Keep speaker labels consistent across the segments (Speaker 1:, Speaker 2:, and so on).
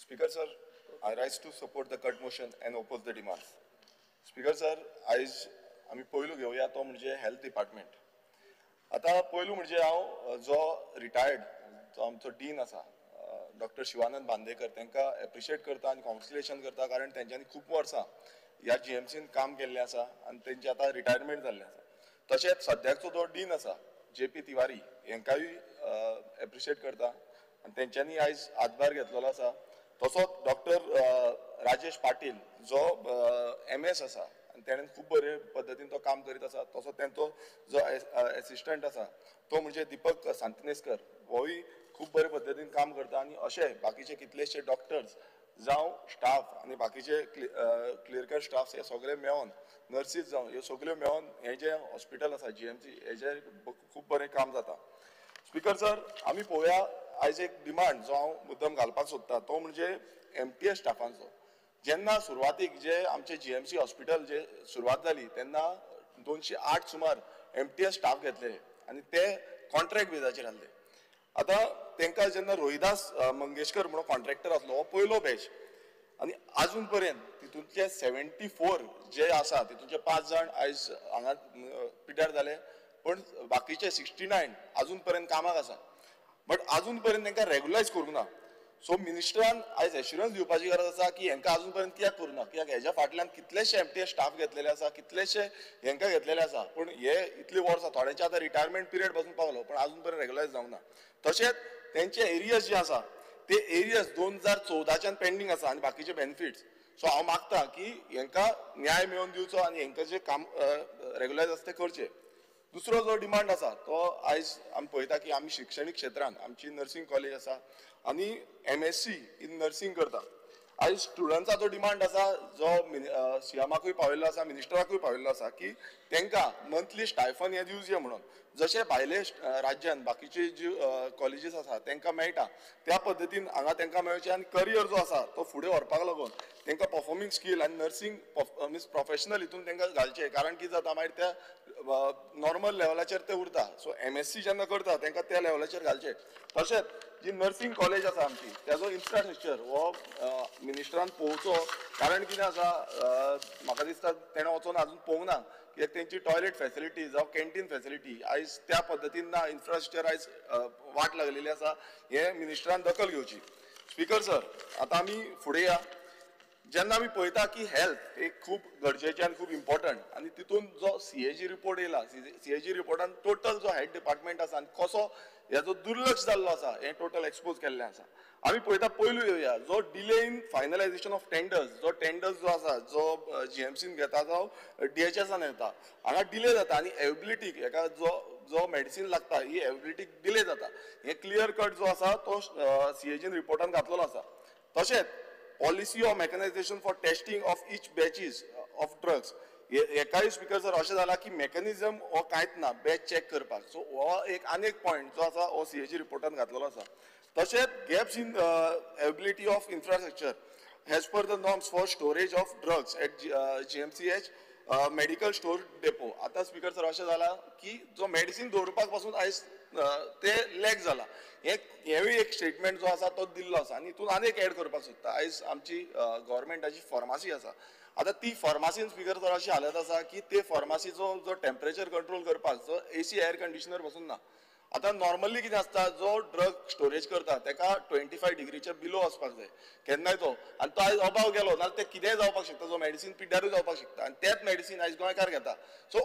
Speaker 1: Speaker sir, I rise to support the cut motion and oppose the demands. Speaker sir, आयज आमी पयलू घेवया तो म्हणजे हेल्थ डिपार्टमेंट. आता पयलू म्हणजे हांव जो रिटायर्ड जो आमचो डीन आसा डॉक्टर शिवानंद बांदेकर तांकां एप्रिशिएट करता आनी कॉन्ग्रेच्युलेशन करता कारण तेंच्यांनी खूब वर्सां ह्या जीएमसीन काम केल्लें आसा आनी तेंचे आतां रिटायरमेंट जाल्लें आसा. तशेंच सद्याचो जो डीन आसा जेपी तिवारी हेंकांय एप्रिशिएट करता आनी तेंच्यांनी आयज हातभार घेतलेलो आसा. तसोच डॉक्टर राजेश पाटील जो एमएस आसा आनी तेणेन खूब बरे पद्दतीन तो काम करीत आसा. तसोच तेंचो जो एसिस्टंट आसा तो म्हणजे दीपक सांतनेस्कर होय खूब बरे पद्दतीन काम करता आनी अशे बाकीचे कितलेशे डॉक्टर्स जावं स्टाफ आनी बाकीचे क्लिनिकल स्टाफ हे सगळे मेळोन नर्सीस जावं ह्यो सगळ्यो मेळोन हे जे हॉस्पिटल आसा जीएमसी हेजे खूब बरें काम जाता. स्पीकर सर, आमी पळोवया आयज एक डिमांड जो हांव मुद्दम घालपाक सोदता तो म्हणजे एमटीएस स्टाफांचो. जेन्ना सुरवातीक जे आमचे जीएमसी हॉस्पिटल जे सुरवात जाली तेन्ना 208 सुमार एमटीएस स्टाफ घेतले आनी ते कॉन्ट्रॅक्ट बेजाचेर आहले. आता तांकां जेन्ना रोहिदास मंगेशकर म्हणून कॉन्ट्रॅक्टर आसलो हो पयलो बॅच आनी आजून पर्यंत तितूंतले 74 जे आसा तितूंतले 5 जाण आयज हांगा पिड्ड्यार जाले पण बाकीचे 69 अजून पर्यंत कामाक आसा. बट अजून पर्यंत तांकां रेग्युलायज करूंक ना. सो मिनिस्टरान आयज एश्युरन्स दिवपाची गरज आसा की हांकां अजून पर्यंत कित्याक करूना, कित्याक हेज्या फाटल्यान कितलेशे एमटीएस स्टाफ घेतलेले आसा, कितलेशे हांकां घेतलेले आसा पूण हे इतली वर्सां थोड्यांचे आतां रिटायरमेंट पिरियड पासून पावलो पण अजून पर्यंत रेग्युलायज जावंक ना. तशेंच तेंचे एरियाज जे आसा ते एरियाज 2014च्यान पेंडींग आसा आनी बाकीचे बेनिफिट्स. सो हांव मागता की हांकां न्याय मेळोवन दिवचो आनी हांकां जे काम रेग्युलायज आसा ते करचे. दुसरो जो डिमांड आसा तो आयज आमी पळयता की आमी शिक्षणीक क्षेत्रांत आमची नर्सिंग कॉलेज आसा आनी एमएससी इन नर्सिंग करता. आयज स्टुडंट्साचो डिमांड आसा जो सीएमाकूय पाविल्लो आसा मिनिस्टराकूय पाविल्लो आसा की तांकां मंथली स्टायफन हे दिवचे म्हणून जशे भायले राज्यान बाकीचे जी कॉलेजीस आसा तांकां मेळटा त्या पद्दतीन हांगा तांकां मेळचे आनी करियर जो आसा तो फुडें व्हरपाक लागून तांकां परफॉर्मिंग स्कील आनी नर्सिंग मीन्स प्रोफेशनल हितून तांकां घालचे. कारण कितें जाता मागीर त्या नॉर्मल लेवलाचेर ते उरता. सो एमएससी जेन्ना करता तांकां त्या लेवलाचेर घालचे. तशेंच जी नर्सिंग कॉलेज आसा आमची तेजो इन्फ्रास्ट्रक्चर हो मिनिस्टरान पळोवचो. कारण कितें आसा म्हाका दिसता तेणें वचून अजून पळोवंक ना कित्याक तेंची टॉयलेट फेसिलिटी जावं कॅन्टीन फेसिलिटी आयज त्या पद्दतीन ना. इन्फ्रास्ट्रक्चर आयज वाट लागलेली आसा. हे मिनिस्टरान दखल घेवची. स्पीकर सर, आतां आमी फुडें या. जेन्ना आमी पळयता की हेल्थ एक खूब गरजेचें आनी खूब इम्पॉर्टंट आनी तितून जो सीएजी रिपोर्ट येयला सीएजी रिपोर्टान टोटल जो हेल्थ डिपार्टमेंट आसा आनी कसो हेजो दुर्लक्ष जाल्लो आसा हें टोटल एक्सपोज केल्लें आसा. आमी पळयता पयलू येवया जो delay in finalisation of tenders जो आसा जो जीएमसीन घेता जावं डीएचएसान येता हांगा डिले जाता आनी एवेबिलिटीक हेका जो मेडिसीन लागता ही एवेबिलिटीक डिले जाता. हे क्लियर कट जो आसा तो सीएजीन रिपोर्टान घातलेलो आसा. तशेंच policy of mechanization for testing of each batches of drugs एकाय स्पीकर सर अशें जाला की मेकॅनिझम हो कांयच ना बॅच चॅक करपाक. सो हो एक आनी एक पॉयंट जो आसा हो सीएजी रिपोर्टान घातलेलो आसा. तशेंच gaps in ability of infrastructure as per the norms for storage of drugs eight GMCH medical store depot. आतां स्पीकर सर अशें जाला की जो मेडिसीन दवरपाक पासून आयज ते लॅक जाला. हेवूय एक स्टेटमेंट जो आसा तो दिल्लो आसा आनी हितून आनी एक एड करपाक सोदता. आयज आमची गव्हर्मेंटाची फार्मासी आसा. आतां ती फार्मासीन स्पीकर सर अशी हालत आसा की ते फार्मासीचो जो टेम्परेचर कंट्रोल करपाक जो एसी एअर कंडिशनर पासून ना. आतां नॉर्मली कितें आसता जो ड्रग स्टोरेज करता ताका 25 डिग्रीच्या बिलो वचपाक जाय केन्नाय तो आनी तो आयज अबाव गेलो नाल्यार ते कितेंय जावपाक शकता. जो मेडिसीन पिड्ड्यारूय जावपाक शकता आनी तेच मेडिसीन आयज गोंयकार घेता. सो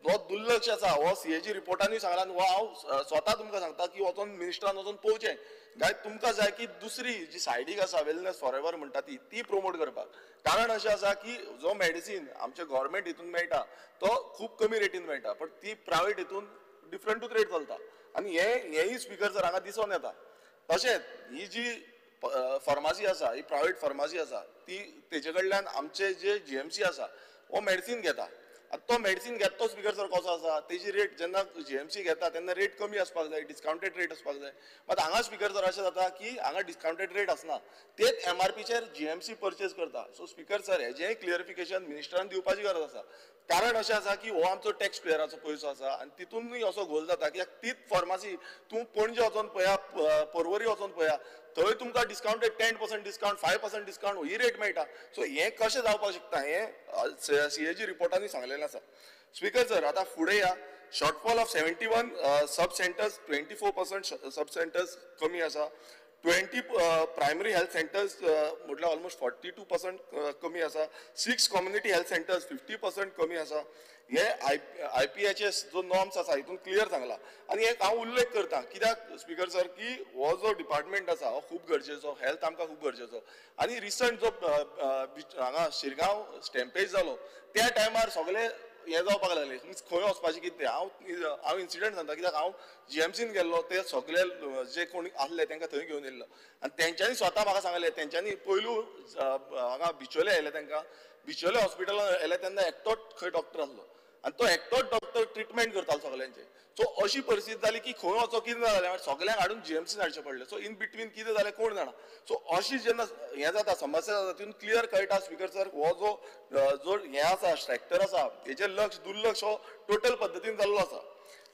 Speaker 1: हो दुर्लक्ष आसा हो सीएजी रिपोर्टानूय सांगला आनी हो हांव स्वता तुमकां सांगता की वचून मिनिस्टरान वचून पळोवचें काय तुमकां जाय की दुसरी जी सायडीक आसा वेलनेस फॉरएवर म्हणटा ती प्रमोट करपाक. कारण अशें आसा की जो मेडिसीन आमच्या गव्हर्मेंट हितून मेळटा तो खूब कमी रेटीन मेळटा पण ती प्रायवेट हितून डिफरंटूच रेट चलता आनी हेय स्पीकर सर हांगा दिसून येता. तशेंच ही जी फार्मासी आसा ही प्रायवेट फार्मासी आसा ती तेजे कडल्यान आमचे जे जीएमसी आसा हो मेडिसीन घेता. आतां तो मेडिसीन घेता तो स्पीकर सर कसो आसा तेजी रेट जेन्ना जीएमसी घेता तेन्ना रेट कमी आसपाक जाय डिस्काउंटेड रेट आसपाक जाय. मात हांगा स्पीकर सर अशें जाता की हांगा डिस्काउंटेड रेट आसना तेच एमआरपीचेर जीएमसी परचेज करता. सो स्पीकर सर हेजेंय क्लियरिफिकेशन मिनिस्टरान दिवपाची गरज आसा. कारण अशें आसा की हो आमचो टॅक्स पेयराचो पयसो आसा आनी तितूनय असो घोल जाता कित्याक तीच फार्मासी तूं पणजे वचोन पळया पर्वरी वचोन पळया थंय तुमकां डिस्काउंटेड 10% डिस्काउंट 5% डिस्काउंट ही रेट मेळटा. सो हें कशें जावपाक शकता हें CAG रिपोर्टांनी सांगलेलें आसा. स्पीकर सर आता फुडें या shortfall of 71 sub centres 24% sub centres कमी आसा. 20 प्रायमरी हेल्थ सेंटर्स म्हटल्यार ऑलमोस्ट 42% कमी आसा. 6 कम्युनिटी हेल्थ सेंटर्स 50% कमी आसा. हे IPHS जो नॉर्म्स आसा हितून क्लियर सांगला. आनी एक हांव उल्लेख करता कित्याक स्पीकर सर की हो जो डिपार्टमेंट आसा हो खूब गरजेचो, हेल्थ आमकां खूब गरजेचो. आनी रिसंट जो हांगा शिरगांव स्टॅम्पेज जालो त्या टायमार सगळे हे जावपाक लागले खंय वचपाचें कितें. हांव इन्सिडंट सांगता कित्याक हांव GMCन गेल्लो ते सगळे जे कोण आसले तांकां थंय घेवन येयल्लो आनी तेंच्यांनी स्वता म्हाका सांगलें तेंच्यांनी पयलू हांगा बिचोले आयले तांकां बिचोले हॉस्पिटलान आयले तेन्ना एकटोच खंय डॉक्टर आसलो आनी तो एकटोच डॉक्टर ट्रिटमेंट करतालो सगळ्यांचे. सो अशी परिस्थिती जाली की खंय वचो कितें जालें सगळ्यांक हाडून GMCन हाडचें पडलें. सो इन बिटवीन कितें जालें कोण जाणा. सो अशी जेन्ना हें जाता समस्या जाता तितून क्लियर कळटा स्पीकर सर हो जो हें आसा स्ट्रक्चर आसा हेचेर लक्ष दुर्लक्ष हो टोटल पद्दतीन जाल्लो आसा.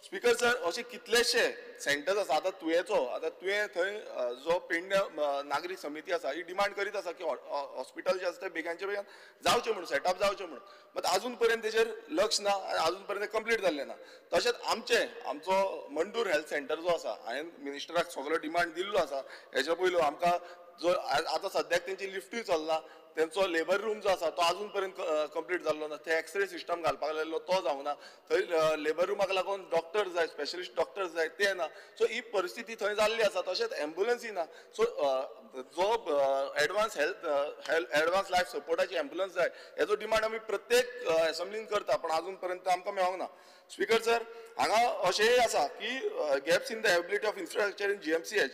Speaker 1: स्पीकर सर अशे कितलेशे सेंटर्स आसा. आतां तुवें थंय जो पेडण्या नागरी समिती आसा ही डिमांड करीत आसा की हॉस्पिटल जे आसा ते बेगांचे बेगीन जावचें म्हणून सेटअप जावचें म्हणून. बट अजून पर्यंत तेजेर लक्ष ना आनी अजून पर्यंत कंप्लीट जाल्लें ना. तशेंच आमचो मंडूर हेल्थ सेंटर जो आसा हांवें मिनिस्टराक सगळो डिमांड दिल्लो आसा. हेच्या पयलू आमकां जो आतां सद्याक तेंची लिफ्टूय चलना तेंचो लेबर रूम जो आसा तो अजून पर्यंत कंप्लीट जाल्लो ना. थंय एक्सरे सिस्टम घालपाक लायल्लो तो जावना. थंय लेबर रूमाक लागून डॉक्टर जाय स्पेशलिस्ट डॉक्टर्स जाय ते ना. सो ही परिस्थिती थंय जाल्ली आसा. तशेंच एम्ब्युलन्सय ना. सो जो एडवान्स एडवान्स लायफ सपोर्टाची एम्ब्युलन्स जाय हेजो डिमांड आमी प्रत्येक असेंब्लीन करता पण अजून पर्यंत आमकां मेळोंक ना. स्पीकर सर हांगा अशेंय आसा की gaps in the ability of infrastructure in GMCH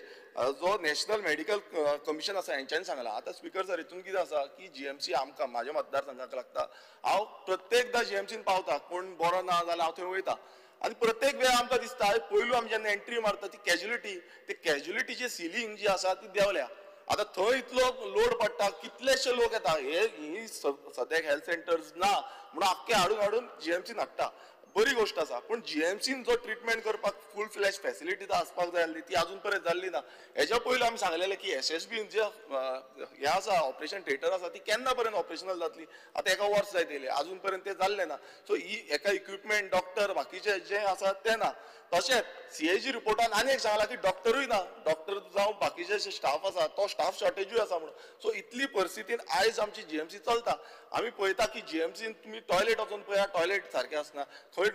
Speaker 1: जो नॅशनल मेडिकल कमिशन आसा हेंच्यांनी सांगला. आतां स्पीकर सर हितून कितें आसा की GMC आमकां म्हाज्या मतदारसंघाक लागता. हांव प्रत्येकदां GMCन पावता कोण बरो ना जाल्यार हांव थंय वयता आनी प्रत्येक वेळ आमकां दिसता पयलू आमी जेन्ना एंट्री मारता ती कॅज्युलिटीची सिलींग जी आसा ती देंवल्या. आतां थंय इतलो लोड पडटा कितलेशे लोक येता ही सद्याक हेल्थ सेंटर्स ना म्हणून आख्खे हाडून GMCन हाडटा. बरी गोष्ट आसा पूण GMCन जो ट्रिटमेंट करपाक फूल फ्लॅश फॅसिलिटी आसपाक जाय आसली ती अजून पर्यंत जाल्ली ना. हेच्या पयलीं आमी सांगलेलें की SSBन जे हें आसा ऑपरेशन थिएटर आसा ती केन्ना पर्यंत ऑपरेशनल जातली. आतां एका वर्स जायत येयलें अजून पर्यंत तें जाल्लें ना. सो ही एका इक्विपमेंट डॉक्टर बाकीचे जे आसा ते ना. तशेंच CAG रिपोर्टान आनी एक सांगलां की डॉक्टरूय ना. डॉक्टर जावं बाकीचे जे स्टाफ आसा तो स्टाफ शॉर्टेजूय आसा म्हणून. सो इतली परिस्थितीन आयज आमची GMC चलता. आमी पळयता की GMCन तुमी टॉयलेट वचून पळया टॉयलेट सारकें आसना. खंय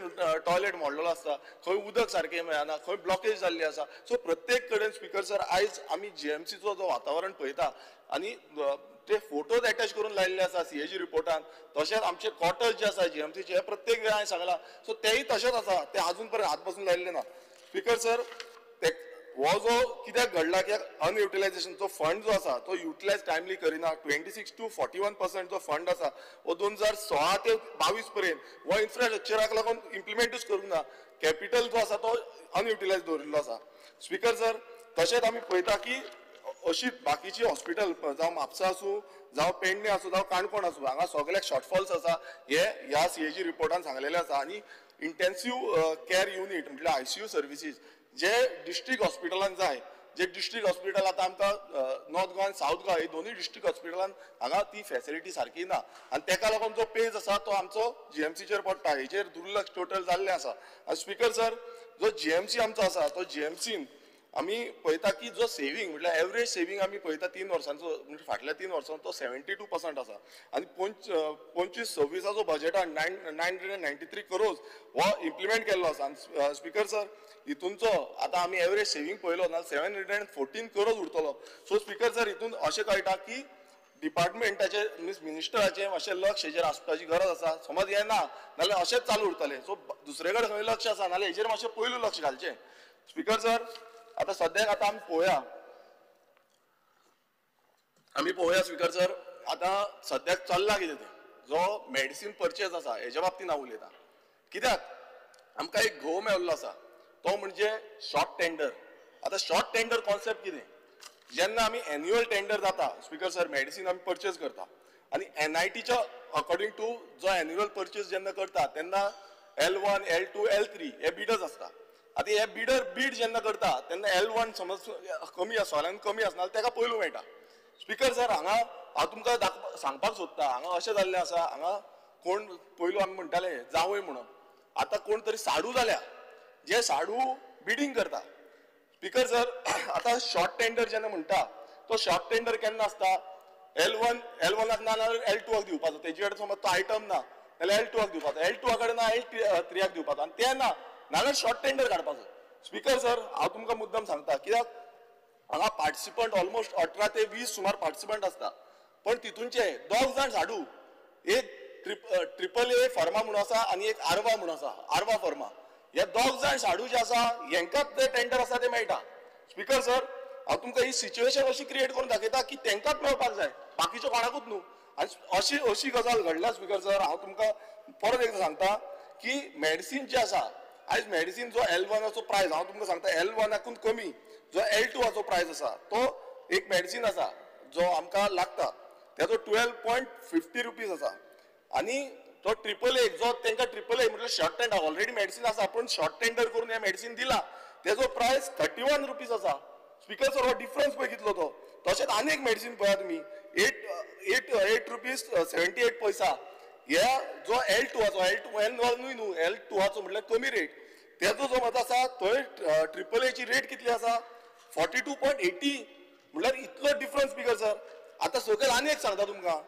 Speaker 1: टॉयलेट मोडलेलो आसता खंय उदक सारकें मेळना खंय ब्लॉकेज जाल्ली आसा. सो प्रत्येक कडेन स्पीकर सर आयज आमी GMCचो जो वातावरण पळयता आनी ते फोटोज अटॅच करून लायिल्ले आसा CAG रिपोर्टान. तशेंच आमचे क्वॉर्टर्स जे आसा GMCचे हे प्रत्येक वेळा हांवें सांगलां. सो तेय तशेंच आसा ते अजून पर्यंत हात बसून लायिल्ले ना. स्पीकर सर हो जो कित्याक घडला की अनयुटिलायझेशन जो फंड जो आसा तो युटिलायज टायमली करिना. 26 to 41% जो फंड आसा हो 2016 ते 22 पर्यंत हो इन्फ्रास्ट्रक्चराक लागून इम्प्लिमेंटूच करूंक ना. कॅपिटल जो आसा तो अनयुटिलायज दवरिल्लो आसा. स्पीकर सर तशेंच आमी पळयता की अशी बाकीची हॉस्पिटल जावं म्हापसा आसूं जावं पेडणे आसूं जावं काणकोण आसूं हांगा सगळ्याक शॉर्टफॉल्स आसा हे ह्या CAG रिपोर्टान सांगलेले आसा. आनी इंटेन्सिव्ह केअर युनिट म्हटल्यार ICU सर्विसीस जे डिस्ट्रिक्ट हॉस्पिटलान जाय जे डिस्ट्रिक्ट हॉस्पिटल आतां आमकां नॉर्थ गोवा आनी सावथ गोवा ही दोनूय डिस्ट्रिक्ट हॉस्पिटलान हांगा ती फॅसिलिटी सारकी ना आनी तेका लागून जो पेज आसा तो आमचो GMCचेर पडटा. हेचेर दुर्लक्ष टोटल जाल्लें आसा. आनी स्पीकर सर जो GMC आमचो आसा तो GMCन आमी पळयता की जो सेव्हिंग म्हटल्यार एवरेज सेव्हिंग आमी पळयता 3 वर्सांचो म्हणजे फाटल्या 3 वर्सांचो तो 72% आसा. आनी 25-26 बजेटान 993 crores हो इम्प्लिमेंट केल्लो आसा. आनी स्पीकर सर हितूनचो आतां आमी एवरेज सेव्हिंग पळयलो ना 714 crores उरतलो. सो स्पीकर सर हितून अशें कळटा की डिपार्टमेंटाचे मिन्स मिनिस्टराचें मातशें लक्ष हेचेर आसपाची गरज आसा. समज हें ना नाल्यार अशेंच चालू उरतलें. सो दुसरे कडेन खंय लक्ष आसा नाल्यार हेचेर मातशें पयलू लक्ष घालचें. स्पीकर सर आतां सद्याक आतां आमी पळोवया स्पीकर सर आतां सद्याक चल्ला कितें तें जो मेडिसीन परचेज आसा हेच्या बाबतींत हांव उलयतां. कित्याक आमकां एक घोव मेळिल्लो आसा तो म्हणजे शॉर्ट टेंडर. आतां शॉर्ट टेंडर कॉन्सेप्ट कितें जेन्ना आमी एन्युअल टेंडर जाता स्पीकर सर मेडिसीन आमी परचेज करता आनी NITच्या अकॉर्डिंग टू जो एन्युअल परचेज जेन्ना करता तेन्ना L1, L2, L3 हे बिडर्स आसता. आता हे बीड जेन्ना करता तेन्ना L1 समज कमी आसल्यान कमी आसना तेका पयलू मेळटा. स्पीकर सर हांगा हांव तुमकां सांगपाक सोदता हांगा अशें जाल्लें आसा हांगा कोण पयलू आमी म्हणटाले जावय म्हणून आतां कोण तरी साडू जाल्या जे साडू बिडिंग करता. स्पीकर सर आतां शॉर्ट टेंडर जेन्ना म्हणटा तो शॉर्ट टेंडर केन्ना आसता L1 ना जाल्यार L2 दिवपाचो तेजे कडेन समज तो आयटम ना जाल्यार L2 दिवपाचो L2 कडेन ना L3 दिवपाचो आनी ते ना नाल्यार शॉर्ट टेंडर काडपाचो. स्पीकर सर हांव तुमकां मुद्दम सांगता कित्याक हांगा पार्टिसिपंट ऑलमोस्ट 18 ते 20 सुमार पार्टिसिपंट आसता पण तितूंचे 2 जाण साडू एक ट्रिपल ए फर्मा म्हणून आसा आनी एक आर्वा म्हणून आसा आर्वा फर्मा हे 2 जाण साडू जे आसा हेंकाच ते टेंडर आसा ते मेळटा. स्पीकर सर हांव तुमकां ही सिच्युएशन अशी क्रिएट करून दाखयता की तेंकाच मेळपाक जाय बाकीच्या कोणाकूच न्हू आनी अशी गजाल घडल्या. स्पीकर सर हांव तुमकां परत एकदां सांगता की मेडिसीन जे आसा आयज मेडिसीन जो L1 प्रायस हांव तुमकां सांगता L1 कमी जो L2 प्रायस आसा तो एक मेडिसीन आसा जो आमकां लागता तेजो 12.50 रुपीज आसा आनी तो ट्रिपल ए जो तांकां ट्रिपल ए म्हटल्यार शॉर्ट टेंडर ऑलरेडी मेडिसीन आसा पूण शॉर्ट टेंडर करून हे मेडिसीन दिला तेजो प्रायस 31 रुपीज आसा. स्पीकर सर हो डिफरन्स पळय कितलो तो. तशेंच आनी एक मेडिसीन पळया तुमी 8 रुपीज 78 पैसा हे जो L2 L1 न्हू L2 म्हटल्यार कमी रेट तेजो जो मत आसा थंय ट्रिपल एची रेट कितली आसा 42.80 म्हटल्यार इतलो डिफरन्स. स्पीकर सर आतां सकयल आनी एक सांगता तुमकां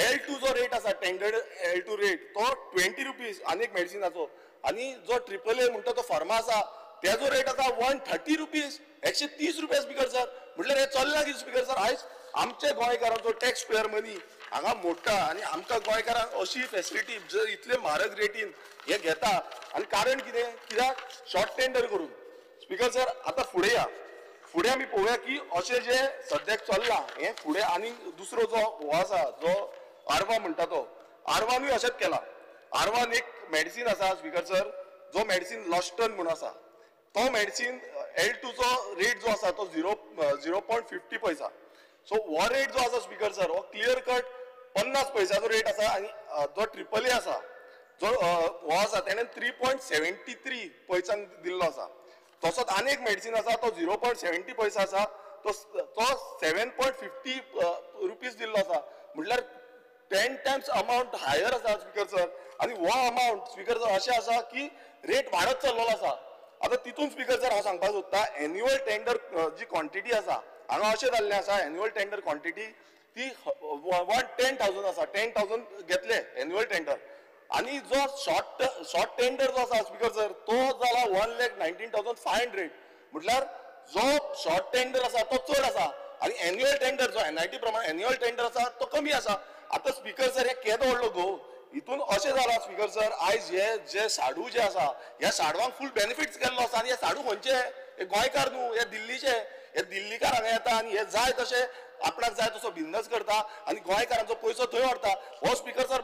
Speaker 1: L2 जो रेट आसा टेंडर्ड L2 रेट तो 20 रुपीज आनी एक मेडिसिनाचो आनी जो ट्रिपल ए म्हणटा तो फार्मा आसा तेजो रेट आसा 130 रुपीज 130 रुपया. स्पीकर सर म्हटल्यार हे चल्ला कितें. स्पीकर सर आयज आमच्या गोंयकारांचो टॅक्स पेयर मनी हांगा मोडटा आनी आमकां गोंयकारांक अशी फेसिलिटी जर इतले म्हारग रेटीन हे घेता आनी कारण कितें कित्याक शॉर्ट टेंडर करून. स्पीकर सर आतां फुडें आमी पळोवया की अशें जे सद्याक चल्लां हें फुडें आनी दुसरो जो हो आसा जो आर्वा म्हणटा तो आर्वानूय अशेंच केला. आर्वान एक मेडिसीन आसा स्पीकर सर जो मेडिसीन लॉस्टन म्हणून आसा तो मेडिसीन L2 चो रेट जो आसा तो 0.50 पैसा. सो हो रेट जो आसा स्पीकर सर हो क्लियर कट 50 पैसाचो रेट आसा आनी जो ट्रिपल ए आसा जो हो आसा तेणें 3.73 पैसान दिल्लो आसा. तसोच आनी एक मेडिसीन आसा तो 0.70 पैसा आसा तो 7.50 रुपीज दिल्लो आसा म्हटल्यार 10 टायम्स अमाउंट हायर आसा. स्पीकर सर आनी हो अमाउंट स्पीकर सर अशें आसा की रेट वाडत चल्लोलो आसा. आतां तितून स्पीकर सर हांव सांगपाक सोदता एन्युअल टेंडर जी क्वॉन्टिटी आसा हांगा अशें जाल्लें आसा एन्युअल टेंडर क्वॉन्टिटी ती 10,000 आसा 10,000 घेतले एन्युअल टेंडर आनी जो शॉर्ट टेंडर जो आसा स्पीकर सर तो जाला 1,19,500 म्हटल्यार जो शॉर्ट टेंडर आसा तो चड आसा आनी एन्युअल टेंडर जो NIT प्रमाणे एन्युअल टेंडर आसा तो कमी आसा. आतां स्पीकर सर हे केदो व्हडलो गो हितून अशें जाला स्पीकर सर आयज हे जे साडू जे आसा ह्या साडवांक फूल बेनिफिट्स केल्लो आसा आनी हे साडू खंयचे हे गोंयकार न्हू हे दिल्लीचे हे दिल्लीकार हांगा येता आनी हे जाय तशे आपणाक जाय तसो बिझनस करता आनी गोंयकारांचो पयसो थंय व्हरता. हो स्पीकर सर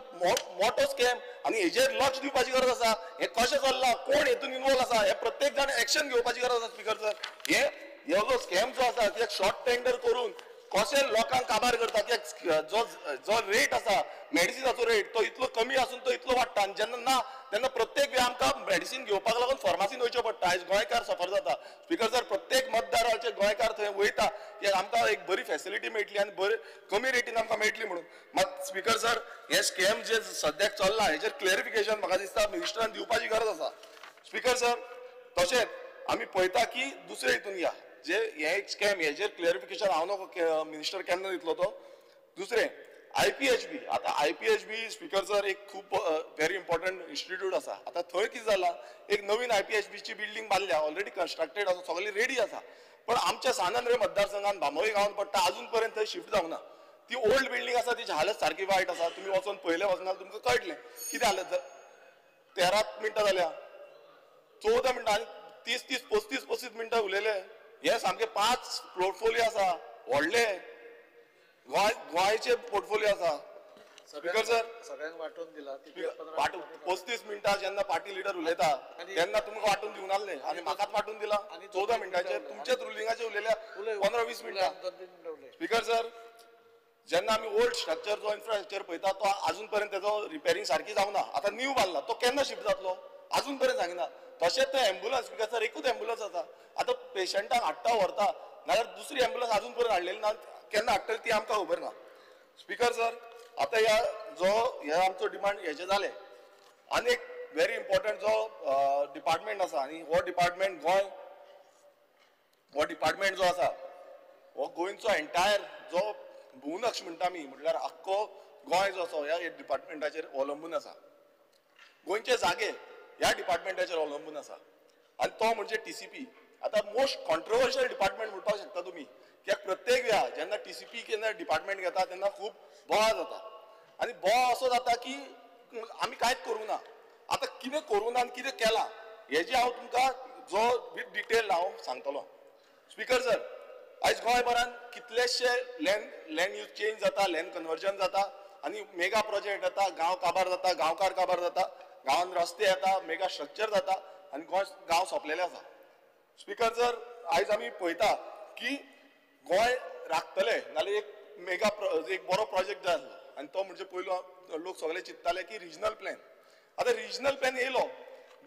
Speaker 1: मोठो स्कॅम आनी हेजेर लक्ष दिवपाची गरज आसा. हे कशें चल्लां कोण हेतून इन्वॉल्व आसा हे प्रत्येक जाण एक्शन घेवपाची गरज आसा. स्पीकर सर हे जो स्कॅम जो आसा ते शॉर्ट टेंडर करून कशें लोकांक काबार करता कित्याक जो रेट आसा मेडिसिनाचो रेट तो इतलो कमी आसून तो इतलो वाडटा आनी जेन्ना ना तेन्ना प्रत्येक वेळ आमकां मेडिसीन घेवपाक लागून फार्मासीन वयचें पडटा. आयज गोंयकार सफर जाता. स्पीकर सर प्रत्येक मतदाराचे गोंयकार थंय वयता की आमकां एक बरी फेसिलिटी मेळटली आनी बरी कमी रेटीन आमकां मेळटली म्हणून. मात स्पीकर सर हे स्कॅम जे सद्याक चल्ला हेजेर क्लॅरिफिकेशन म्हाका दिसता मिनिस्टरान दिवपाची गरज आसा. स्पीकर सर तशेंच आमी पळयता की दुसरे हितून या जे हे एक स्कॅम हेजेर क्लॅरिफिकेशन हांव नको मिनिस्टर केन्ना दितलो तो दुसरें IPHB. आतां IPHB स्पीकर सर एक खूब व्हेरी इम्पॉर्टंट इन्स्टिट्यूट आसा. आतां थंय कितें जालां एक नवीन IPHB ची बिल्डींग बांदल्या ऑलरेडी कन्स्ट्रक्टेड आसा सगळी रेडी आसा पण आमच्या सानंद्रे मतदारसंघान बांबोळी गांवांत पडटा अजून पर्यंत थंय शिफ्ट जावंक ना. ती ओल्ड बिल्डींग आसा तिची हालत सारकी वायट आसा. तुमी वचून पयले वचना तुमकां कळटलें कितें हालत 13 मिनटां जाल्या 14 मिनटां आनी 30-35 मिनटां उलयले. हे सामके 5 पोर्टफोलियो आसा व्हडले गोंयचे पोर्टफोलियो आसा. स्पीकर सर
Speaker 2: सगळ्यांक वाटून दिला
Speaker 1: 35 मिनटां जेन्ना पार्टी लिडर उलयता तेन्ना तुमकां वाटून दिवंक नासलें आनी म्हाकाच वाटून दिला 14 मिनटांचेर तुमचेच रुलिंगाचेर उलयल्या 15-20 मिनटां. स्पीकर सर जेन्ना आमी ओल्ड स्ट्रक्चर जो इन्फ्रास्ट्रक्चर पळयता तो अजून पर्यंत तेजो रिपेरिंग सारकी जावंक ना. आतां न्यू बांदला तो केन्ना शिफ्ट जातलो अजून पर्यंत सांगिना. तशेंच थंय एम्ब्युलन्स स्पीकर सर एकूच एम्ब्युलन्स आसा आतां पेशंटाक हाडटा व्हरता नाल्यार दुसरी एम्ब्युलन्स अजून पर्यंत हाडलेली ना केन्ना हाडटली ती आमकां खबर ना स्पीकर सर आतां ह्या आमचो डिमांड हेजे जाले आनी एक व्हेरी इम्पॉर्टंट जो डिपार्टमेंट आसा आनी हो डिपार्टमेंट जो आसा हो गोंयचो एंटायर जो भूनक्ष म्हणटा आमी म्हटल्यार आख्खो गोंय जो आसा ह्या डिपार्टमेंटाचेर अवलंबून आसा गोंयचे जागे ह्या डिपार्टमेंटाचेर अवलंबून आसा आनी तो म्हणजे टीसीपी आतां मोस्ट कॉन्ट्रोवर्शियल डिपार्टमेंट म्हणपाक शकता तुमी कित्याक प्रत्येक वेळा जेन्ना टीसीपी केन्ना डिपार्टमेंट घेता तेन्ना खूब बोवाळ जाता आनी बोवाळ असो जाता की आमी कांयच करूं ना आतां कितें करूं ना आनी कितें केलां हेजी हांव तुमकां जो विथ डिटेल हांव सांगतलो स्पीकर सर आयज गोंयभरान कितलेशे लँड यूज चेंज जाता लँड कन्वर्जन जाता आनी मेगा प्रोजेक्ट येता गांव काबार जाता गांवकार काबार जाता गांवांत रस्ते येता मेगा स्ट्रक्चर जाता आनी गांव सोंपलेले आसा स्पीकर सर आयज आमी पळयता की गोंय राखतले नाल्यार एक बरो प्रोजेक्ट जाय आसलो आनी तो म्हणजे पयलो लोक सगळे चिंत्ताले की रिजनल प्लॅन आतां रिजनल प्लॅन येयलो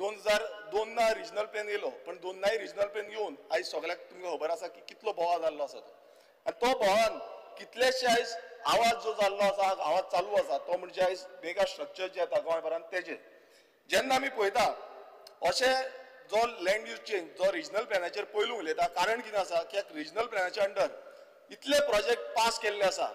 Speaker 1: 2002 रिजनल प्लॅन येयलो पण दोनाय रिजनल प्लॅन येवन आयज सगळ्याक तुमकां खबर आसा की कितलो बोवाळ जाल्लो आसा तो आनी तो बोवाळान कितलेशे आयज आवाज जो जाल्लो आसा आवाज चालू आसा तो म्हणजे आयज मेगा स्ट्रक्चर जे येता गोंयभरान तेजे जेन्ना आमी पळयता अशे जो लँड यूज चेंज जो रिजनल प्लॅनाचेर पयलू उलयता कारण कितें आसा कित्याक रिजनल प्लॅनाच्या अंडर इतले प्रोजेक्ट पास केल्ले आसा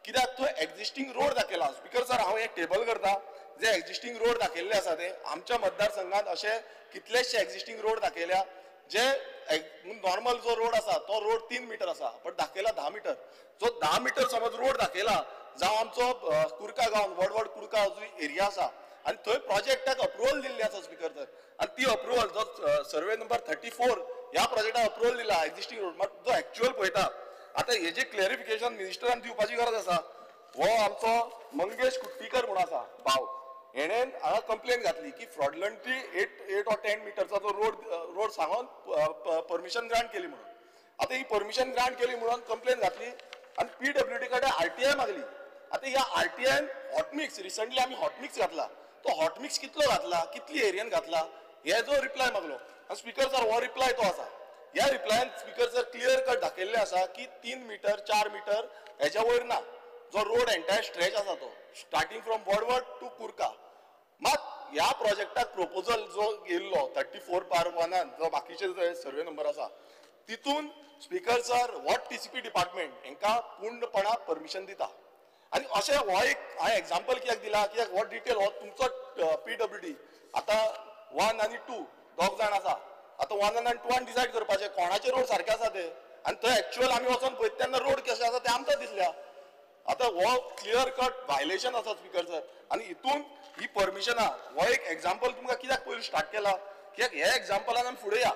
Speaker 1: कित्याक तो एक्झिस्टींग रोड दाखयला स्पीकर सर हांव एक टेबल करता जे एक्झिस्टींग रोड दाखयल्ले आसा ते आमच्या मतदारसंघात असे कितलेशे एक्झिस्टींग रोड दाखयल्या जे नॉर्मल जो रोड आसा तो रोड 3 मीटर आसा पण दाखयला 10 मीटर जो 10 मीटर समज रोड दाखयला जावं आमचो कुर्का गांव व्हड कुर्का जो एरिया आसा आनी थंय प्रोजेक्टाक अप्रुवल दिल्ली आसा स्पीकर सर आनी ती अप्रुवल जो सर्वे नंबर 34 ह्या प्रोजेक्टाक अप्रुवल दिला एक्झिस्टींग रोड मात जो एक्च्युअल पळयता आतां हेजे क्लॅरिफिकेशन मिनिस्टरान दिवपाची गरज आसा हो आमचो मंगेश कुट्टीकर म्हणून आसा भाव हेणेन हांगा कंप्लेन घातली की फ्रॉडलंटली 8 or 10 मीटरचा जो रोड सांगून परमिशन ग्रांट केली म्हणून आता ही परमिशन ग्रांट केली म्हणून कंप्लेन घातली आणि पीडब्ल्यूडी कडे आरटीआय मागली आता ह्या आरटीआयन हॉटमिक्स रिसंटली आम्ही हॉटमिक्स घातला तो हॉटमिक्स कितलो घातला कितली एरियन घातला हे जो रिप्लाय मागलो आणि स्पीकर सर हो रिप्लाय तो आसा ह्या रिप्लायन स्पीकर सर क्लियर कट दाखयल्ले आसा की 3 मीटर 4 मीटर हेच्या वयर ना जो रोड एंटायर स्ट्रेच आसा तो स्टार्टिंग फ्रॉम वडवड टू कुर्का मात ह्या प्रोजेक्टाक प्रपोजल जो येयल्लो 34/1 जो बाकीचे सर्वे नंबर आसा तितून speaker sir what TCP department हांकां पूर्णपणा परमिशन दिता आनी अशें हो एक हांवें एग्जाम्पल कित्याक दिला कित्याक हो डिटेल हो तुमचो पीडब्ल्यूडी आतां 1 आनी 2 दोग जाण आसा आतां 1 आनी 2 डिसायड करपाचें कोणाचे रोड सारके आसा ते आनी थंय एक्च्युअल आमी वचोन पळयता तेन्ना रोड कशे आसा ते आमकां दिसल्या आता हो क्लियर कट व्हायलेशन आसा स्पीकर सर आनी हितून ही परमिशना हो एक एग्जाम्पल तुमकां कित्याक पयलीं स्टार्ट केला कित्याक हे एग्जाम्पलान आमी फुडें या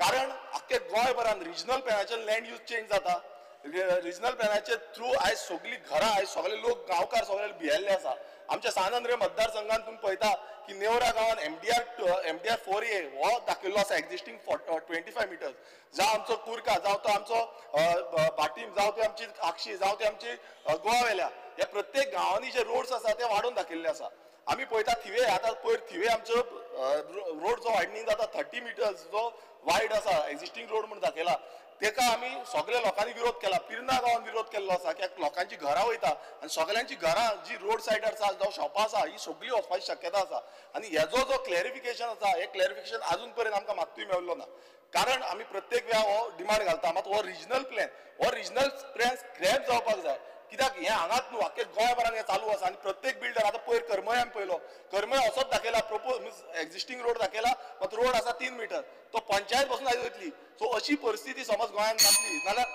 Speaker 1: कारण आख्खे गोंयभरान रिजनल प्लॅनाचेर लँड यूज चेंज जाता रिजनल प्लॅनाचे थ्रू आयज सगळीं घरां आयज सगळे लोक गांवकार सगळे भियेल्ले आसा आमच्या सानंद्रे मतदारसंघात तुम्ही पळयता की नेवरा गांवान एमडीआर 4A हो दाखयल्लो आसा एक्झिस्टींग 25 मिटर्स जावं आमचो कुर्का जावं तो आमचो भाटीम जावं ती आमची आक्षी जावं ती आमची गोवावेल्या हे प्रत्येक गांवांनी जे रोड्स आसा ते वाडोवन दाखयल्ले आसा आमी पळयता थिवे आतां पयर थिवे आमचो रोड जो वायडनींग जाता 30 मिटर्स जो वायड आसा एक्झिस्टींग रोड म्हणून दाखयला तेका आमी सगळ्या लोकांनी विरोध केला पिर्ना गांवान विरोध केल्लो आसा कित्याक लोकांची घरां वयता आनी सगळ्यांची घरां जी रोड सायडार आसा जावं शॉपां आसा ही सगळीं वचपाची शक्यता आसा आनी हेजो जो क्लॅरिफिकेशन आसा हे क्लॅरिफिकेशन आजून पर्यंत आमकां मात्तूय मेळिल्लो ना कारण आमी प्रत्येक वेळा हो डिमांड घालता मात हो रिजनल प्लॅन स्क्रॅप जावपाक जाय कित्याक हे हांगाच न्हू आख्खे गोंयभरान हे चालू आसा आनी प्रत्येक बिल्डर आतां पयर करमय आमी पळयलो करमय असोच दाखयला एक्झिस्टींग रोड दाखयला मात रोड आसा 3 मीटर तो पंचायत पासून आयज वयतली सो अशी परिस्थिती समज गोंयान जातली नाल्यार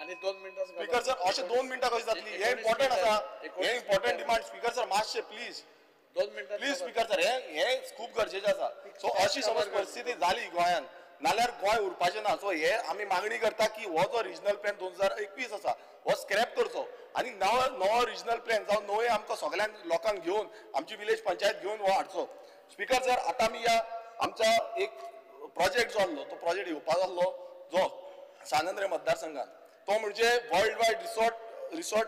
Speaker 2: आणि 2 मिनिटां
Speaker 1: स्पीकर सर अशें 2 मिनटां कशी जातली हे इम्पॉर्टंट आसा हे इम्पॉर्टंट डिमांड स्पीकर सर मातशें प्लीज
Speaker 2: 2 मिनिटां
Speaker 1: प्लीज स्पीकर सर हे खूब गरजेचें आसा सो अशी समज परिस्थिती जाली गोंयान नाल्यार गोंय उरपाचें ना सो हे आमी मागणी करता की हो जो रिजनल प्लॅन 2021 आसा हो स्क्रॅप करचो आनी नवो रिजनल प्लॅन जावं नवे आमकां सगळ्यांक लोकांक घेवन आमची विलेज पंचायत घेवन हो हाडचो स्पीकर सर आतां आमी ह्या आमच्या एक प्रोजेक्ट जो आसलो तो प्रोजेक्ट येवपाक जाल्लो जो सानंद्रे मतदारसंघात तो म्हणजे वर्ल्ड वायड रिसॉर्ट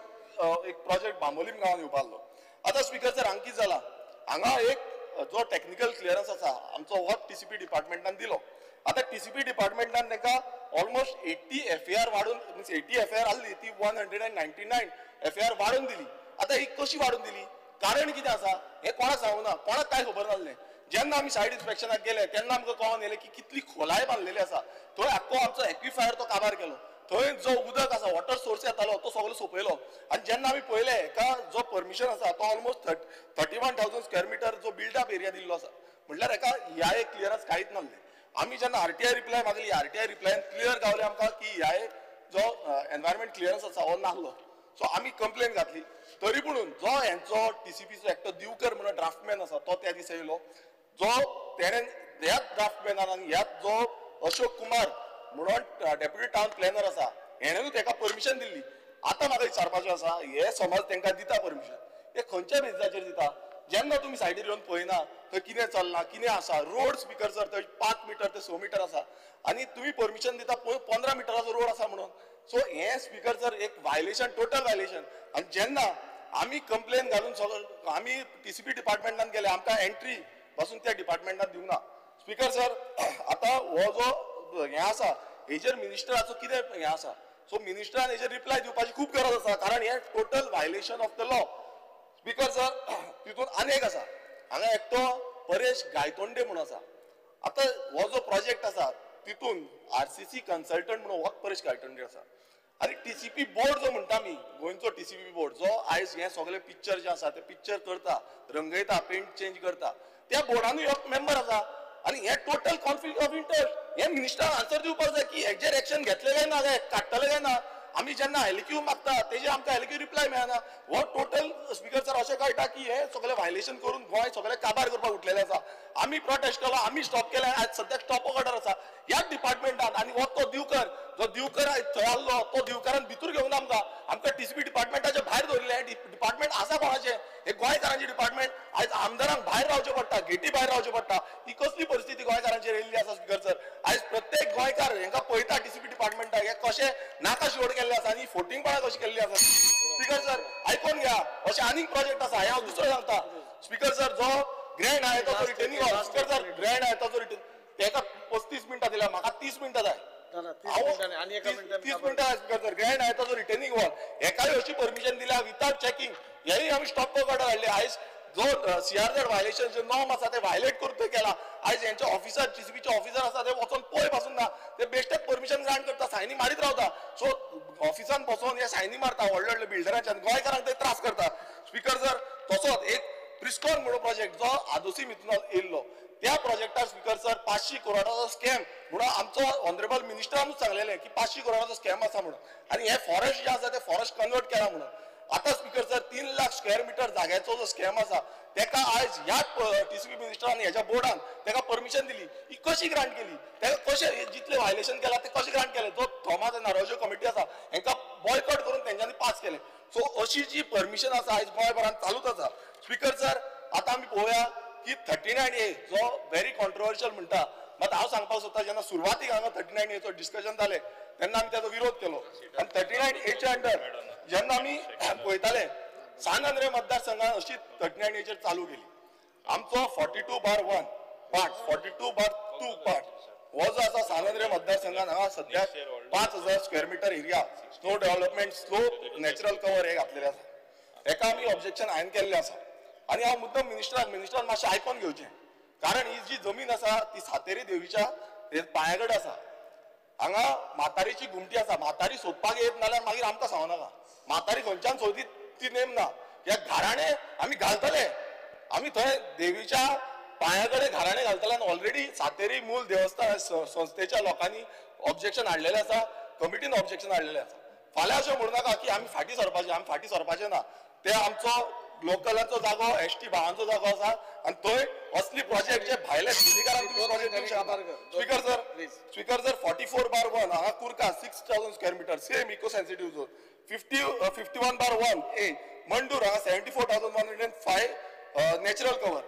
Speaker 1: एक प्रोजेक्ट बांबोलीम गांवान येवपाक जाल्लो आतां स्पीकर सर हांगा कितें जाला हांगा एक जो टेक्निकल क्लियरन्स आसा आमचो हो TCP डिपार्टमेंटान दिलो. आता TCP डिपार्टमेंटान तांकां ऑलमोस्ट 80 FAR वाडून मीन्स 80 FAR आसली ती 199 FAR वाडून दिली. आता ही कशी वाडून दिली, कारण कितें आसा हे कोणाक सांगूं ना, कोणाक काय खबर नासलें. जेन्ना आमी सायड इन्स्पेक्शनाक गेले तेन्ना आमकां कळोन येलें की कितली खोलाय बांदलेली आसा. थंय आख्खो आमचो एक्विफायर तो काबार केलो. थंय जो उदक आसा वॉटर सोर्स येतालो तो सगळो सोंपयलो. आनी जेन्ना आमी पळयलें का जो परमिशन आसा तो ऑलमोस्ट 31,000 स्क्वेअर मिटर जो बिल्डअप एरिया दिल्लो आसा, म्हटल्यार हेका ह्या एक क्लियरन्स कांयच नासलें. आमी जेन्ना RTI रिप्लाय मागली, RTI रिप्लायन क्लियर गावलें आमकां की ह्या जो एनवायरमेंट क्लियरन्स आसा हो नासलो. सो आमी कंप्लेन घातली. तरी पूण जो हेंचो TCPचो एकटो दिवकर म्हणून ड्राफ्टमॅन आसा तो त्या दिसा येयलो. जो तेणेन ह्याच ड्राफ्टमॅनान आनी ह्याच जो अशोक कुमार म्हणून डेप्युटी टावन प्लॅनर आसा हेणेनूच ताका परमिशन दिल्ली. आतां म्हाका विचारपाचें आसा, हे समज तांकां दिता परमिशन, हे खंयच्या बेजाचेर दिता? जेन्ना तुमी सायडीर येवन पळयना थंय कितें चलना, कितें आसा, रोड स्पीकर जर थंय 5 मीटर ते 6 मीटर आसा आनी तुमी परमिशन दिता 15 मिटराचो रोड आसा म्हणून. सो हे स्पीकर जर एक वायलेशन, टोटल वायलेशन. आनी जेन्ना आमी कंप्लेन घालून सगळो आमी TCP डिपार्टमेंटान गेले, आमकां एंट्री पासून त्या डिपार्टमेंटान दिवना. स्पीकर सर, आतां हो जो हें आसा हेजेर मिनिस्टराचो कितें हें आसा? सो मिनिस्टरान हेजेर रिप्लाय दिवपाची खूब गरज आसा, कारण हें total violation of the law. Speaker sir, तितून आनी एक आसा, हांगा एकटो परेश गायतोंडे म्हणून आसा. आतां हो जो प्रोजेक्ट आसा तितून RCC कन्सल्टंट म्हणून हो परेश गायतोंडे आसा. आनी TCP बोर्ड जो म्हणटा आमी, गोंयचो TCP बोर्ड जो आयज हे सगळे पिक्चर जे आसा ते पिक्चर करता, रंगयता, पेंट चेंज करता, त्या बोर्डानूय एक मेंबर आसा. आनी हे टोटल कॉन्फ्लिक्ट ऑफ इंटरेस्ट. हे मिनिस्टर आन्सर दिवपाक जाय की हेजेर एक्शन घेतले काय ना, काय काडटले काय ना. आमी जेन्ना LQ मागता तेजेर आमकां LQ रिप्लाय मेळना. हो टोटल स्पीकर सर अशें कळटा की हे सगळे वायलेशन करून गोंय सगळे काबार करपाक उठलेले आसा. आमी प्रोटेस्ट केलो, आमी स्टॉप केले, आज सद्याक स्टॉप ऑर्डर आसा ह्याच डिपार्टमेंटान. आनी हो तो दिवकर जो दिवकर थंय आसलो तो दिवकारान भितूर घेवन आमकां TCP डिपार्टमेंटाचे भायर दवरले. डिपार्टमेंट आसा कोणाचें? हे गोंयकारांचे डिपार्टमेंट. आयज आमदारांक भायर रावचें पडटा, गेटी भायर रावचें पडटा. ही कसली परिस्थिती गोंयकारांचेर येयल्ली आसा स्पीकर सर? आयज प्रत्येक गोंयकार हेंकां पळयता TCP डिपार्टमेंटाक हे कशें नाका शिवड केल्ले आसा आनी फोटिंगपणां कशी केल्ली आसा. स्पीकर सर आयकून घ्या, अशें आनीक प्रोजेक्ट आसा, हे हांव दुसरो सांगता. स्पीकर सर, जो ग्रँड आहा तो returning hall, speaker sir grand आहा तो रिटर्न तेका 35 मिनटां दिल्या, म्हाका 30 मिनटां जाय. 30 मिनटां स्पीकर सर, ग्रँड आहा तो रिटर्निंग हॉल हेकाय अशी परमिशन दिल्या विथआउट चॅकिंग. हेय आमी स्टॉप ऑर्डर हाडले. आयज जो CRZ वायलेशन जे नॉर्म आसा ते वायलेट करून थंय केला. आयज हेंचे ऑफिसर TCPचे ऑफिसर आसा ते वचून पळय पासून ना, ते बेश्टेच परमिशन ग्रांट करता, सायनी मारीत रावता. सो ऑफिसान बसून हे सायनी मारता व्हडले व्हडले बिल्डरांच्यान, गोंयकारांक ते त्रास करता. स्पीकर सर, तसोच एक प्रिस्कॉन म्हणून प्रोजेक्ट जो आदोसी मिथुनाल येयल्लो, त्या प्रोजेक्टार स्पीकर सर 500 करोडाचो स्कॅम म्हणून आमचो ऑनरेबल मिनिस्टरानूच सांगलेलें की 500 करोडाचो स्कॅम आसा म्हणून. आनी हे फॉरेस्ट जे आसा ते फॉरेस्ट कन्वर्ट केला म्हणून. आतां speaker sir 3 lakh square metre जाग्याचो जो स्कॅम आसा तेका आयज ह्याच TCP मिनिस्टरान हेच्या बोर्डान तेका परमिशन दिली. ही कशी ग्रांट केली? तेका कशें जितले वायलेशन केला ते कशें ग्रांट केले? जो थॉमस एंड नारोजो कमिटी आसा हेंकां बॉयकॉट करून तेंच्यांनी पास केले. सो अशी जी परमिशन आसा आयज गोंयभरांत चालूच आसा. स्पीकर सर, आतां आमी पळोवया की 39A जो व्हेरी कॉन्ट्रोवर्शियल म्हणटा, मात हांव सांगपाक सोदता जेन्ना सुरवातीक हांगा 39A डिस्कशन जालें तेन्ना आमी ताचो विरोध केलो. आनी 39A अंडर जेन्ना आमी पळयताले सान आंद्रे मतदारसंघान अशी 39A चालू केली. आमचो 42/1 पार्ट 42/2 पार्ट हो जो आसा सान आंद्रे मतदारसंघान हांगा सद्याक 5000 square metre area slow development, slow natural cover हे घातलेले आसा. हेका आमी ऑब्जेक्शन हांवें केल्लें आसा. आनी हांव मुद्दम मिनिस्टरान मातशें आयकून घेवचें, कारण ही जी जमीन आसा ती सातेरी देवीच्या पांयाकड आसा. हांगा म्हातारीची घुमटी आसा. म्हातारी सोदपाक येत नाल्यार मागीर आमकां सांगनाका. म्हातारी खंयच्यान सोदी ती नेम ना. हे घराणे आमी घालतले, आमी थंय देवीच्या पांयाकडे घराणे घालतले. आनी ऑलरेडी सातेरी मूल देवस्थान संस्थेच्या लोकांनी ऑब्जेक्शन हाडलेलें आसा, कमिटीन ऑब्जेक्शन हाडलेलें आसा. फाल्यां अशें म्हणू नाका की आमी फाटीं सरपाचे ना. ते आमचो लोकलांचो जागो, ST भावांचो जागो आसा आनी थंय असली प्रोजेक्ट जे भायल्या सिंडिकारांक प्रोजेक्ट दिवंक शकता. स्पीकर सर 44/1 हांगा Curca 6000 square metre same eco sensitive zone. 51/1A Mandur हांगा 74,105 नॅचरल कवर.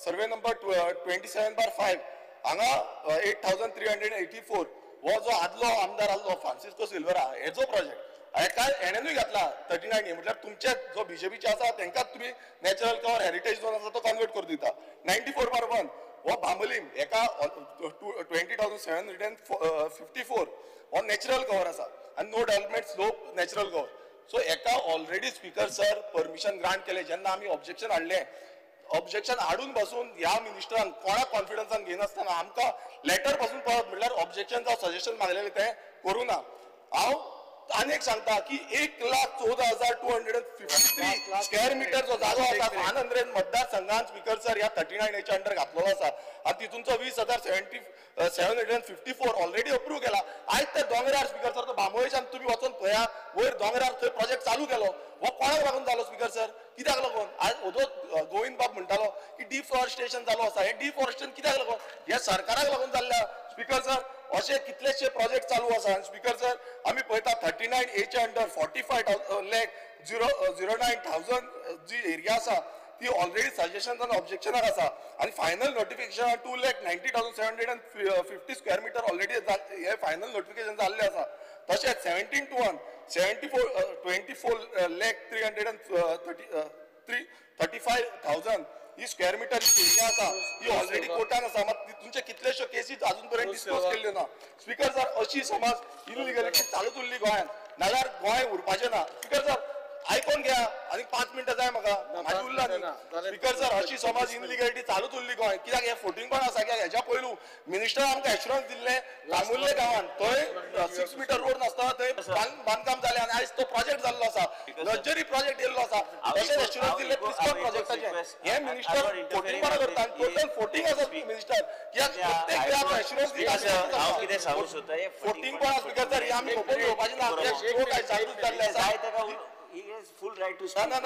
Speaker 1: सर्वे नंबर 27/5 हांगा 8,384 हो जो आदलो आमदार आसलो फ्रांसिस्को सिल्वेरा हेचो प्रोजेक्ट. काय हेणेनूय घातला 39 म्हटल्यार तुमचे जो बीजेपीचे आसा तांकां तुम्ही नॅचरल कवर हेरिटेज झोन आसा तो कन्वर्ट करून दिता 94/1 हो बांबोलीम एका 20,754 हो नॅचरल कवर आसा आनी no development slope natural cover so एका already speaker sir permission grant केले जेन्ना आमी ऑब्जेक्शन हाडलें ऑब्जेक्शन हाडून बसून ह्या मिनिस्टरान कोणाक कॉन्फिडन्सान घेनासतना आमकां लेटर पासून पळत म्हटल्यार ऑब्जेक्शन जावं सजेशन मागलेलें तें करूं ना हांव आनी एक सांगता की 1,14,253 स्क्वेअर मिटर जो जागो आसा 100 मतदारसंघात स्पीकर सर ह्या 39 अंडर घातलेलो आसा आनी तितूनचो 20,754 ऑलरेडी अप्रूव्ह केला आयज ते दोंगरार स्पीकर सर तो बांबोळेच्यान तुमी वचून पळया वयर दोंगरार थंय प्रोजेक्ट चालू केलो हो कोणाक लागून जालो स्पीकर सर कित्याक लागून आज ओदो गोविंद बाब म्हणटालो की डिफॉरेस्टेशन जालो आसा हे डिफॉरेस्टेशन कित्याक लागून हे सरकाराक लागून जाल्ल्या स्पीकर सर असे कितलेशे प्रोजेक्ट चालू आसा स्पीकर सर आमी पळयता 39A अंडर 45,09,000 जी एरिया आसा ती ऑलरेडी सजेशन आनी ऑब्जेक्शनाक आसा आनी final notification 2,90,750 square metre already हे फायनल नोटिफिकेशन जाल्ले आसा तशेंच 17/1 24,35,000 ही स्क्वेअर मिटर एरिया आसा ही ऑलरेडी कोर्टान आसा मात तुमचे कितलेशो केसीस अजून पर्यंत डिस्पोज केल्ल्यो ना स्पीकर सर अशी समज इनलिगलिटी चालूच उरली गोंयांत नाल्यार गोंय उरपाचें ना स्पीकर सर आयकोन घ्या आनी 5 मिनटां जाय म्हाका म्हाजी उरला न्ही स्पीकर सर अशी समज इनलिगलिटी चालूच उरली गोंय कित्याक हे फोटिंग आसा कित्याक हेच्या पयलू मिनिस्टर आमकां एश्युरन्स दिल्ले लांबुर्ले गांवांत थंय 6 मिटर रोड नासतना थंय बांदकाम जालें आनी आयज तो प्रोजेक्ट जाल्लो आसा लक्झरी प्रोजेक्ट येयल्लो आसा तशेंच एश्युरन्स दिल्ले प्रिस्कॉन प्रोजेक्टाचे हे मिनिस्टर फोटिंग करता आनी टोटल फोटिंग आसा मिनिस्टर कित्याक प्रत्येक वेळार एश्युरन्स दिता
Speaker 3: हांव कितें सांगूंक सोदता
Speaker 1: फोटिंग स्पीकर सर हे आमी खबर घेवपाची ना शो काय जायरूच जाल्ले आसा
Speaker 3: फुल रायट टू
Speaker 1: ना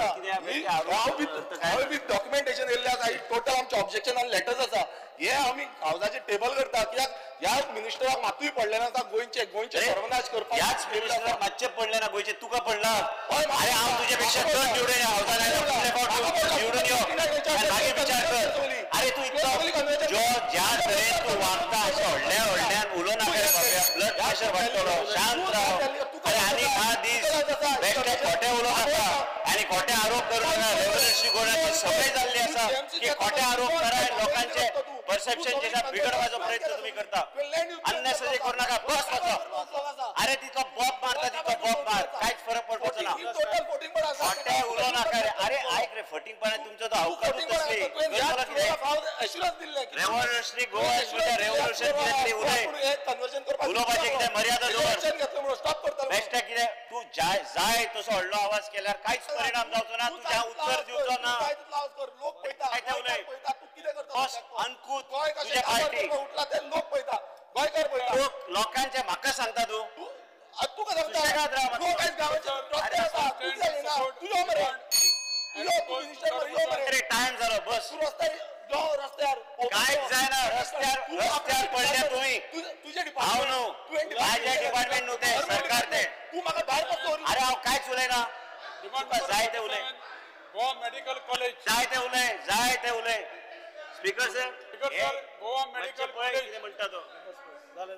Speaker 1: हांव विथ डॉक्युमेंटेशन येयल्ले आसा टोटल आमचे ऑब्जेक्शन आनी लेटर्स आसा हे आमी हावजाचेर टेबल करता कित्याक ह्या मिनिस्टराक मातूय पडले ना गोंयचे सर्वनाश करपाक
Speaker 3: याच मिनिस्टराक मातशें पडले ना गोंयचे तुका पडला अरे हांव तुजे पेक्षा चड निवडून या हावजान निवडून यो मागीर विचार कर अरे तू इतलो ज्या तरेन तू वागता अशें व्हडल्यान उलोवं नाका रे बाबा ब्लड प्रेशर वाडटलो शांत राव अरे आनी 5 दीस बेश्टे खोटे उलोवं नाका आनी खोटे आरोप करूं नाका रेव्होल्युशनरी गोवनाची सवय जाल्ली आसा की खोटे आरोप करा लोकांचे परसेप्शन जेच्या बिगडवाचो प्रयत्न तुम्ही करता अननेसेसरी करू नका बस वचो अरे तितलो बॉब मारता तितलो बॉब मार कांयच फरक पडपाचो ना खोटे उलोवं नाका रे अरे आयक रे फटींगपणान तुमचो तो अवकाशूच तसली रेव्होल्युशनरी गोवा रेव्होल्युशन कितें उलय उलोवपाचें कितें मर्यादा दवर बेश्टे कितें तूं जाय तसो व्हडलो आवाज केल्यार कांयच परिणाम जावचो ना तुज्या उत्तर दिवचो ना काय ते उलय बस अंकूत तुझे पार्टी लोकांचे म्हाका सांगता तू टाइम जालो बस कांयच जायना रस्त्यार पडले तुमी हांव न्हू माझे डिपार्टमेंट न्हू ते सरकार ते अरे हांव कांयच उलयना तुका जाय ते उलय
Speaker 4: गोवा मेडिकल कॉलेज
Speaker 3: जाय ते उलय स्पीकर सर
Speaker 4: गोवा मेडिकल
Speaker 3: पळय कितें म्हणटा तो
Speaker 4: जालें